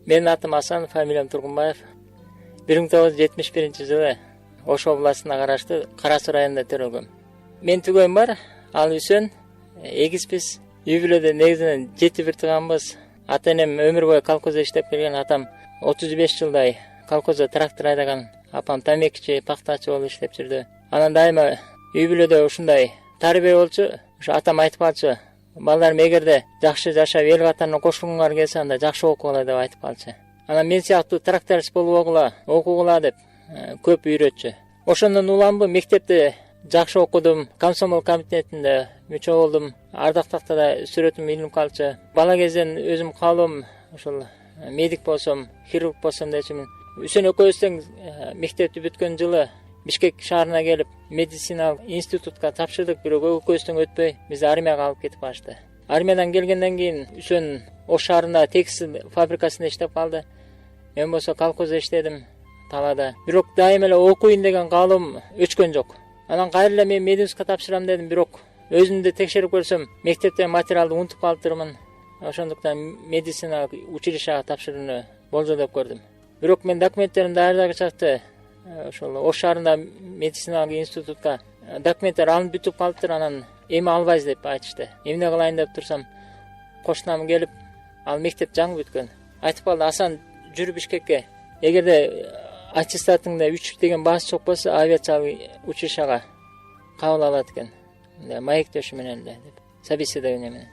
Менин атым Асан, фамилиям Тургунбаев. 1971 Ош областына караштуу Кара Суу районунда төрөлгөм. Мен түгөйүм бар, ал Үсөн, эгизбиз. Үй бүлөдө негизинен 7 тууганбыз. Ата-энем өмүр бою колхозда иштеп келген, атам 35 жылдай колхозда трактор айдаган, апам тамекичи, пактачы болуп иштеп жүрдү. Анан дайыма үй бүлөдө ушундай тарбия болчу. Ошо атам айтып калчу, балдарым эгерде жакшы жашап эл катарына кошулгуңар келсе, анда жакшы окугула деп айтып калчу. Анан мен сыяктуу тракторист болуп окугула деп көп үйрөтчү. Ошондон уламбы мектепте жакшы окудум, комсомол комитетинде мүчө болдум. Ардактакта да сүрөтүм илинип калчу. Бала кезден өзүм каалоом ошол медик болсом, хирург болсом дечимин. Үсөн экөөбүз тең мектепти бүткөн жылы Бишкек шаарына келип, медициналык институтка тапшырдык, бирок экөөбүз тең өтпөй, бизди армияга алып кетип калышты. Армиядан келгенден кийин Үсөн Ош шаарында текстиль фабрикасында иштеп калды. Мен болсо колхозда иштедим, талаада. Бирок дайыма эле окуйн деген каалоом өчкөн жок. Анан кайра эле мен мединскка тапшырам дедим, бирок өзүмдү текшерип көрсөм, мектептен материалды унутуп калыптырмын. Ошондуктан медициналык училищага тапшырууну болжолдоп көрдүм. Бирок мен документтеримди даярдагычакты ошол Ош шаарында медициналык институтка документтер алынып бүтүп калыптыр. Анан эми албайбыз деп айтышты. Эмне кылайын деп турсам, кошунам келип, ал мектеп жаңы бүткөн. Айтып калды, Асан, жүр Бишкекке. Эгерде аттестатыңда 3 деген баасы жок болсо, авиациялык училищага кабыл алат экен. Маектеши менен деп, собеседование менен.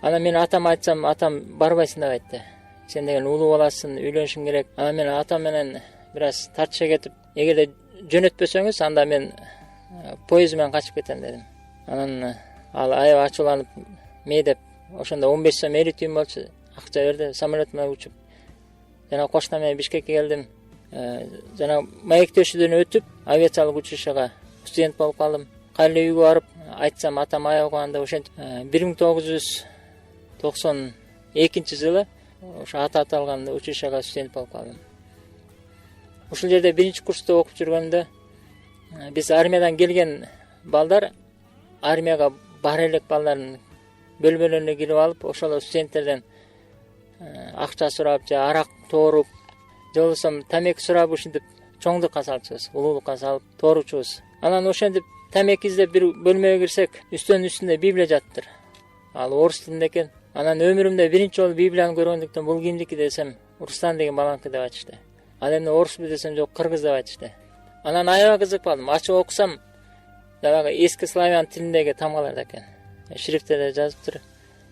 Анан мен атам айтсам, атам барбайсың деп айтты. Сен деген улуу боласың, үйлөнүшүң керек. Анан мен атам менен бир аз тартыша кетип, эгерде жөнөтпөсөңүз, анда мен поезд менен качып кетем дедим. Анан ал аябай ачууланып, мээдеп, ошондо 15 сом эритүүм болчу, акча берди, самолет менен учуп. Жана кошуна менен Бишкекке келдим. Жана маектешүүдөн өтүп, авиациялык училищага студент болуп калдым. Кайра үйгө барып, айтсам, атам аябаганда ошентип 1992 жылы ошо ата аталган училищага студент болуп калдым. Ушул жерде биринчи курста окуп жүргөндө биз армиядан келген балдар, армияга бара элек балдардын бөлмөлөрүнө кирип алып, ошол студенттерден акча сурап, же арак тооруп, же болбосо тамеки сурап, ушинтип чоңдукка салчубуз, улуулукка салып тооручубуз. Анан ошентип тамеки издеп бир бөлмөгө кирсек, үстөнүн үстүндө Библия жатыптыр. Ал орус тилинде экен. Анан өмүрүмдө биринчи жолу Библияны көргөндүктөн бул кимдики десем, Рустам деген баланыкы деп айтышты. Ал эмне орусбу десем, жок, кыргыз деп айтышты. Анан аябай кызык калдым. Ачып окусам, дагы эски славян тилиндеги тамгалар экен. Шрифттерде жазыптыр.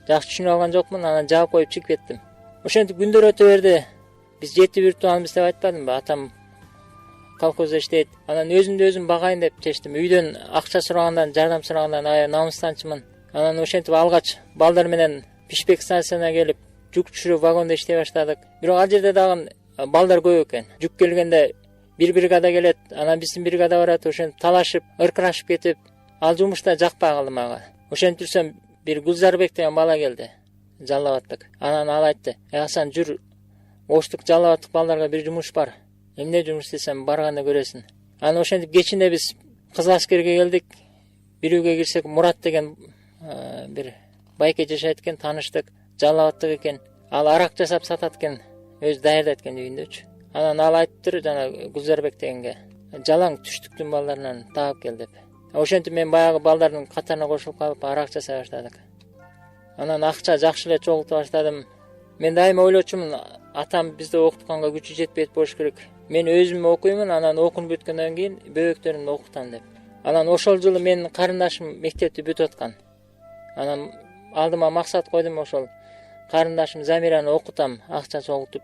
Жакшы түшүнүп алган жокмун, анан жаап коюп чыгып кеттим. Ошентип күндөр өтө берди. Биз 7 тууганбыз деп айтпадымбы? Атам колхозда иштейт. Анан өзүмдү өзүм багайын деп чечтим. Үйдөн акча сурагандан, жардам сурагандан аябай намыстанчымын. Анан ошентип алгач балдар менен Бишкек станциясына келип, жүк түшүрүү вагонда иштей баштадык. Бирок ал жерде дагы балдар көп экен. Жүк келгенде бир бригада келет, анан биздин бригада барат, ошентип талашып, ыркырашып кетип, ал жумушта жакпай калды мага. Ошентип жүрсөм, бир Гулзарбек деген бала келди, Жалал Абадтык. Анан ал айтты: "Асан, жүр, Оштук Жалал Абадтык балдарга бир жумуш бар. Эмне жумуш десем, барганда көрөсүң." Анан ошентип кечинде биз Кызыл Аскерге келдик. Бир үйгө кирсек, Мурат деген бир байке жашайт экен, тааныштык. Жалал Абадтык экен. Ал арак жасап сатат экен, өзү даярдайт экен үйүндөчү. Анан ал айтыптыр жана Гулзарбек дегенге: "Жалаң түштүктүн балдарынан таап кел" деп. Ошентип мен баягы балдардын катарына кошулуп калып арак жасай баштадык. Анан акча жакшы эле чогулта баштадым. Мен дайыма ойлочумун, атам бизди окутканга күчү жетпейт болуш керек. Мен өзүм окуймун, анан окунуп бүткөндөн кийин бөбөктөрүмдү окутам деп. Анан ошол жылы менин карындашым мектепти бүтүп аткан. Анан алдыма максат койдум, ошол карындашым Замираны окутам, акча чогултуп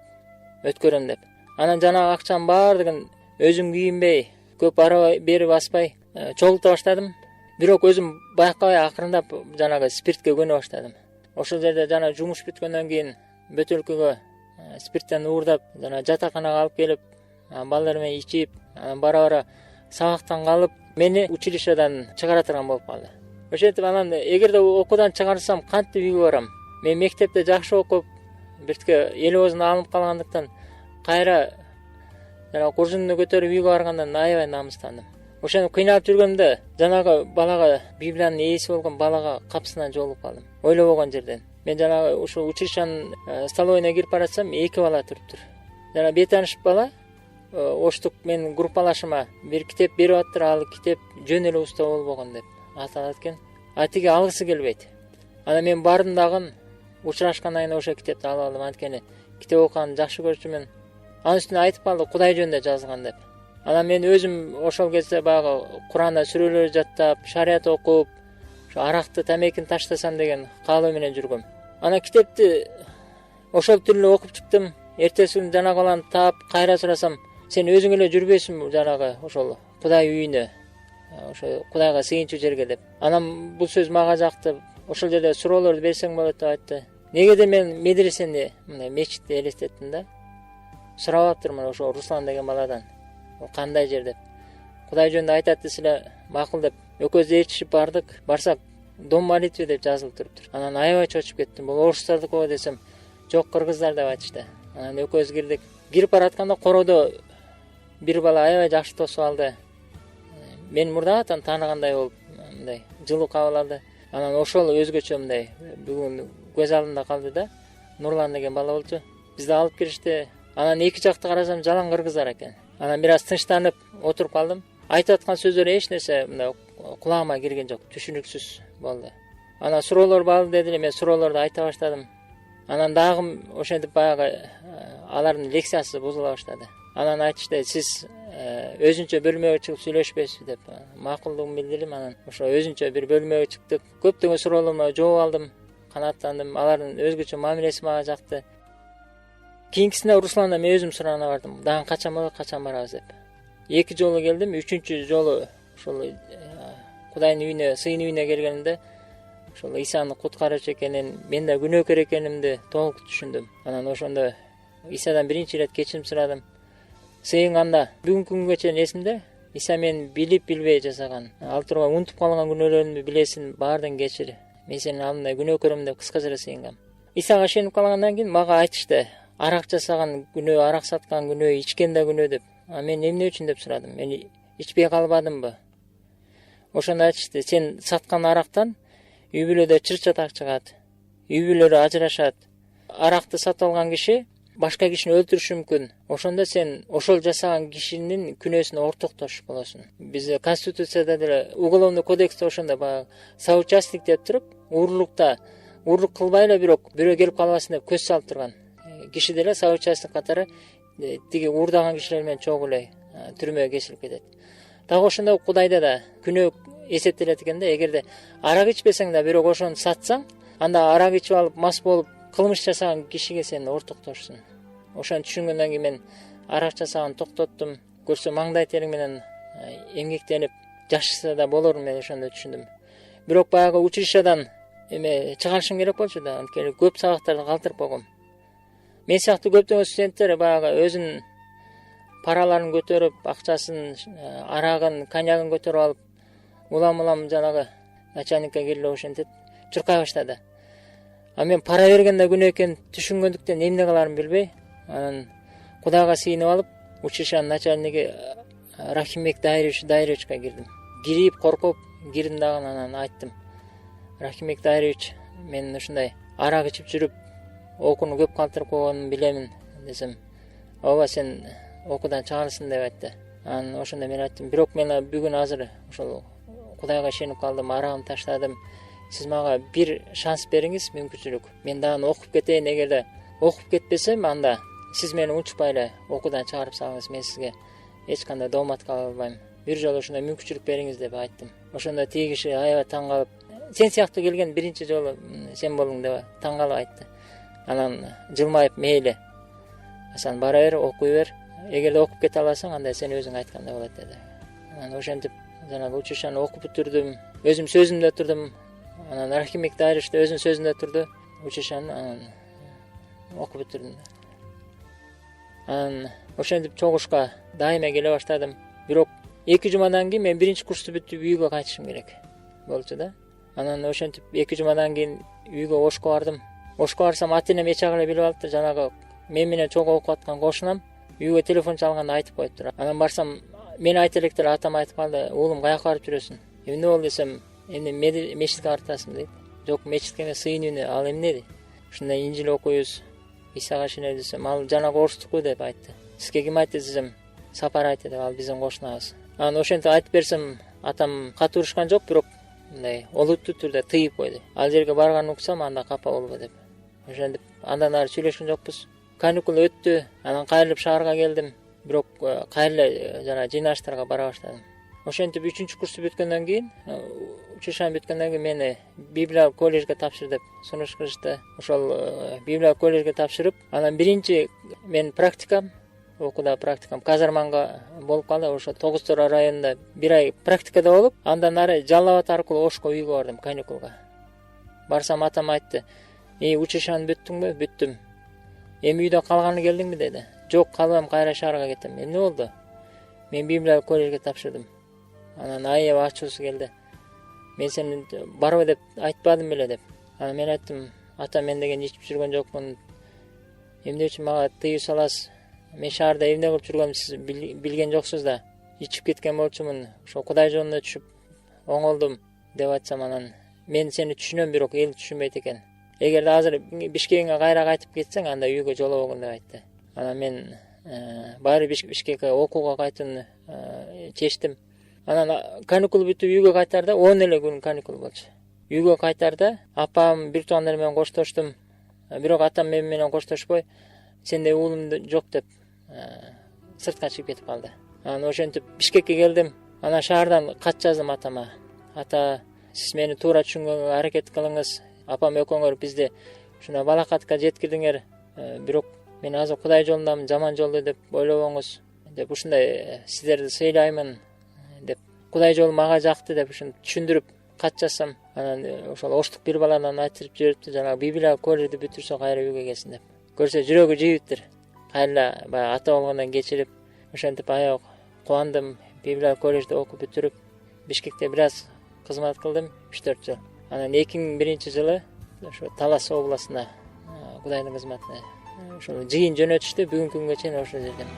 өткөрөм деп. Анан жанагы акчанын баардыгын өзүм кийинбей, көп ара бери баспай чогулта баштадым. Бирок өзүм байкабай акырындап жанагы спиртке көнө баштадым. Ошол жерде жана жумуш бүткөндөн кийин бөтөлкөгө спирттен уурдап, жана жатаканага алып келип, балдар менен ичип, бара-бара сабактан калып, мени училищедан чыгара турган болуп калды. Ошентип анан эгерде окуудан чыгарылсам, кантип үйгө барам? Мен мектепте жакшы окуп, биртке эл оозуна алынып калгандыктан кайра жана куржунду көтөрүп үйгө баргандан аябай намыстандым. Ошентип кыйналып жүргөндө жанагы балага, Библиянын ээси болгон балага капсынан жолугуп калдым. Ойлобогон жерден. мен жанагы ушул училищанын столовойуна кирип баратсам 2 бала туруптур. Жана бейтааныш бала оштук менин группалашыма бир китеп берип аттыр, ал китеп жөн эле уста болбогон деп аталат экен. А тиги алгысы келбейт. Ана мен бардым дагы учурашкандан кийин ошо китепти алып алдым, анткени китеп окуганды жакшы көрчүмүн. Анын үстүнө айтып калды Кудай жөнүндө жазылган деп. Анан мен өзүм ошол кезде баягы Куранда сүрөлөр жаттап, шарият окуп, ошо аракты, тамекини таштасам деген каалоо менен жүргөм. Ана китепти ошол түрү эле окуп чыктым. Эртеси күнү жанагы баланы таап кайра сурасам, сен өзүң эле жүрбөйсүңбү жанагы ошол Кудай үйүнө, ошо Кудайга сыйынчу жерге деп. Анан бул сөз мага жакты. Ошол жерде суроолорду берсең болот деп айтты. Негеде мен медресени, мындай мечитти элестеттим да. Сурап атырмын ошо Руслан деген баладан. Кандай жер деп. Кудай жөнүндө айтат десиле, макул деп. Экөөбүз ээрчишип бардык. Барсак дом молитвы деп жазылып туруптур. Анан аябай чочуп кеттим. Бул орустардыкы десем, жок, кыргыздар деп айтышты. Анан экөөбүз кирдик. Кирип баратканда коrodо бир бала аябай жакшы тосуп алды. Мен мурдатан тааныгандай болуп, мындай жылуу кабыл алды. Анан ошол өзгөчө мындай бүгүн көз алдымда калды да. Нурлан деген бала болчу. Бизди алып киришти. Анан эки жакты карасам жалаң кыргыздар экен. Анан бир аз тынчтанып отуруп калдым. Айтып аткан сөздөр эч нерсе мындай кулагыма кирген жок, түшүнүксүз болду. Анан суроолор бар дедиле, мен суроолорду айта баштадым. Анан дагы ошентип баягы алардын лекциясы бузула баштады. Анан айтышты, сиз өзүнчө бөлмөгө чыгып сүйлөшпөйсүз деп. Макулдугун билдирдим. Анан ошо өзүнчө бир бөлмөгө чыктык. Көптөгөн суроолорума жооп алдым, канааттандым. Алардын өзгөчө мамилеси мага жакты. Кийинкисинде Русландан мен өзүм сурана бардым. Дагы качан болот, качан барабыз деп. 2 жолу келдим, 3-чү жолу ошол Кудайдын үйүнө, сыйын үйүнө келгенимде ошол Исаны куткаруучу экенин, мен да күнөөкөр экенимди толук түшүндүм. Анан ошондо Исадан биринчи ирет кечирим сурадым. Сыйын анда бүгүнкү күнгө чейин эсимде. Иса мен билип билбей жасаган, ал тургай унутуп калган күнөөлөрүмдү билесиң, баардыгын кечир. Мен сенин алдыңда күнөөкөрүм деп кыскача эле сыйынгам. Исага ишенип калгандан кийин мага айтышты, арак жасаган күнөө, арак саткан күнөө, ичкен да күнөө деп. А мен эмне үчүн деп сурадым. Мен ичпей калбадымбы? Ошондо айтышты, сен саткан арактан үй бүлөдө чыр-чатак чыгат, үй бүлөлөр ажырашат. Аракты сатып алган киши башка кишини өлтүрүшү мүмкүн. Ошондо сен ошол жасаган кишинин күнөөсүнө ортоктош болосуң. Бизде Конституцияда деле, Уголовный кодексте ошондо баягы соучастник деп туруп, уурлук кылбай эле бирок бирөө келип калбасын деп көз салып турган киши деле соучастник катары тиги уурдаган кишилер менен чогуу эле түрмөгө кесилип кетет. Так ошондо Кудайда да күнөө эсептелет экен да. Эгерде арак ичпесең да бирок ошону сатсаң, анда арак ичип алып мас болуп кылмыш жасаган кишиге сен ортоктошсуң. Ошону түшүнгөндөн кийин мен арак жасаганды токтоттум. Көрсө маңдай терим менен эмгектенип жашаса да болорун мен ошондо түшүндүм. Бирок баягы училищадан чыгарышым керек болчу да, анткени көп сабактарды калтырып койгом. Мен сыяктуу көптөгөн студенттер баягы өзүнүн параларын көтөрүп, акчасын, арагын, коньягын көтөрүп алып, улам жанагы начальникке кирип ошентип чуркай баштады. А мен пара бергенде күнөө экенин түшүнгөндүктөн эмне кыларын билбей, анан Кудайга сыйынып алып, училищанын начальниги Рахимбек Дайровичке кирдим. Кирип коркуп кирдим дагы, анан айттым. Рахимбек Дайрович, мен ушундай арак ичип жүрүп, окууну көп калтырып койгонун билемин десем, ооба сен окуудан чыгарылсың деп айтты. Анан ошондо мен айттым, бирок мен бүгүн азыр ошол Кудайга ишенип калдым, арагымды таштадым. Сиз мага бир шанс бериңиз, мүмкүнчүлүк. Мен дагы окуп кетейин. Эгерде окуп кетпесем, анда сиз мени унутпай эле окуудан чыгарып салыңыз. Мен сизге эч кандай доомат кыла албайм. Бир жолу ошондой мүмкүнчүлүк бериңиз деп айттым. Ошондо тиги киши аябай таң калып, сен сыяктуу келген биринчи жолу сен болдуң деп таң калып айтты. Анан жылмайып, мейли, Асан бара бер, окуй бер. Эгерде окуп кете аласаң, анда сен өзүң айткандай болот деди. Анан ошентип жанагы училищаны окуп бүтүрдүм. Өзүм сөзүмдө турдум. Анан Рахимбек Дайрович да өзүнүн сөзүндө турду. Училищаны анан окуп бүтүрдүм. Анан ошентип чогушка дайыма келе баштадым. Бирок 2 жумадан кийин мен биринчи курсту бүтүп үйгө кайтышым керек болчу да. Анан ошентип 2 жумадан кийин үйгө Ошко бардым. Ошко барсам ата-энем эч жагы эле билип алыптыр. Жанагы мен менен чогуу окуп аткан кошунам үйгө телефон чалганда айтып коюптур. Анан барсам, мен айта электир, атам айтып калды, уулум каяка барып жүрөсүң? Эмне болду десем, эмне мечитке барып атасың дейт. Жок, мечитке эмес, сыйын үйүнө. Ал эмне дейт? ушундай инжил окуйбуз, Исага ишенебиз десем, ал жанагы орустуку деп айтты. Сизге ким айтты десем, Сапар айтты деп, ал биздин кошунабыз. Анан ошентип айтып берсем, атам катуу урушкан жок, бирок мындай олуттуу түрдө тыйып койду. Ал жерге барганын уксам, анда капа болбо деп. Ошентип андан ары сүйлөшкөн жокпуз. Каникул өттү, анан кайрылып шаарга келдим. Бирок кайрылып жана жыйнаштарга бара баштадым. Ошентип 3-курсту бүткөндөн кийин, учушан бүткөндөн кийин мени Библиялык колледжге тапшыр деп сунуш кылышты. Ошол Библиялык колледжге тапшырып, анан биринчи мен практикам, окууда практикам Казарманга болуп калды. Ошо Тогуз Тора районунда 1 ай практикада болуп, андан ары Жалал Абад аркылуу Ошко үйгө бардым каникулга. Барсам атам айтты: учушаны бүттүңбү? Бүттүм. Эми үйдө калганы келдиңби деди. Жок, калбайм, кайра шаарга кетем. Эмне болду? Мен Библиялык колледжге тапшырдым. Анан аябай ачуусу келди. Мен сени барбы деп айтпадым беле деп. Анан мен айттым: ата, мен деген ичип жүргөн жокмун. Эмне үчүн мага тыюу саласыз? Мен шаарда эмне кылып жүргөнүмдү сиз билген жоксуз да. Ичип кеткен болчумун. Ошо Кудай жолуна түшүп оңолдум деп айтсам, анан мен сени түшүнөм, бирок эл түшүнбөйт экен. Эгерде азыр Бишкекиңе кайра кайтып кетсең, анда үйгө жолобогун деп айтты. Анан мен баары Бишкекке окууга кайтууну чечтим. Анан каникул бүтүп үйгө кайтарда 10 эле күн каникул болчу. Үйгө кайтарда апам, бир туугандар менен коштоштум. Бирок атам мен менен коштошпой, сендей уулум жок деп сыртка чыгып кетип калды. Анан ошентип Бишкекке келдим. Анан шаардан кат жаздым атама. Ата, сиз мени туура түшүнгөнгө аракет кылыңыз. Апам экөөңөр бизди ушундай балакатка жеткирдиңер. Бирок мен азыр Кудай жолундамын, жаман жолду деп ойлобоңуз деп, ушундай сиздерди сыйлаймын деп, Кудай жолу мага жакты деп ушинтип түшүндүрүп кат жазсам, анан ошол Оштук бир баладан айтып жибериптир, жанагы Библиялык колледжди бүтүрсө кайра үйгө келсин деп. Көрсө жүрөгү жийиптир. Кайра баягы ата болгондон кечирип, ошентип аябай кубандым. Библиялык колледжди окуп бүтүрүп, Бишкекте бир аз кызмат кылдым, 3-4 жыл. Анан 2001-жылы ошо Талас областына Кудайдын кызматына ошол жыйын жөнөтүштү, бүгүнкү күнгө чейин ошол жердем.